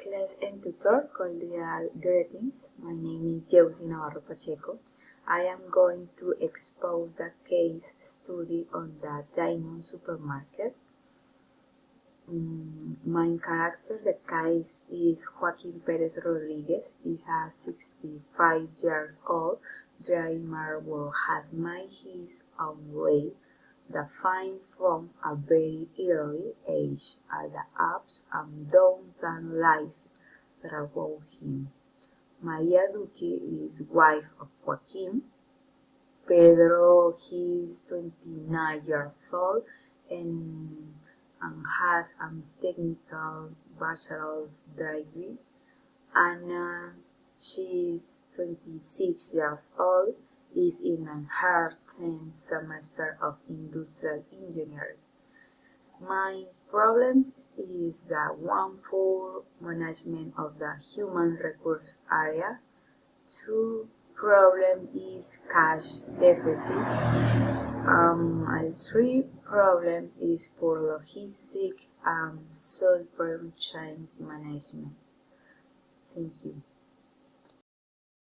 Class and tutor, cordial greetings. My name is Josie Navarro Pacheco. I am going to expose the case study on the Diamond Supermarket. Main character, the case is Joaquin Perez Rodriguez. He's a 65 years old driver who has made his own way the fine from a very early age at the ups and downs life about him. Maria Duque is wife of Joaquin. Pedro, he is 29 years old and has a technical bachelor's degree. Anna, she is 26 years old, is in her 10th semester of industrial engineering. My problem is the one, poor management of the human resource area. Two, problem is cash deficit. And three, problem is poor logistic and supply chain management. Thank you.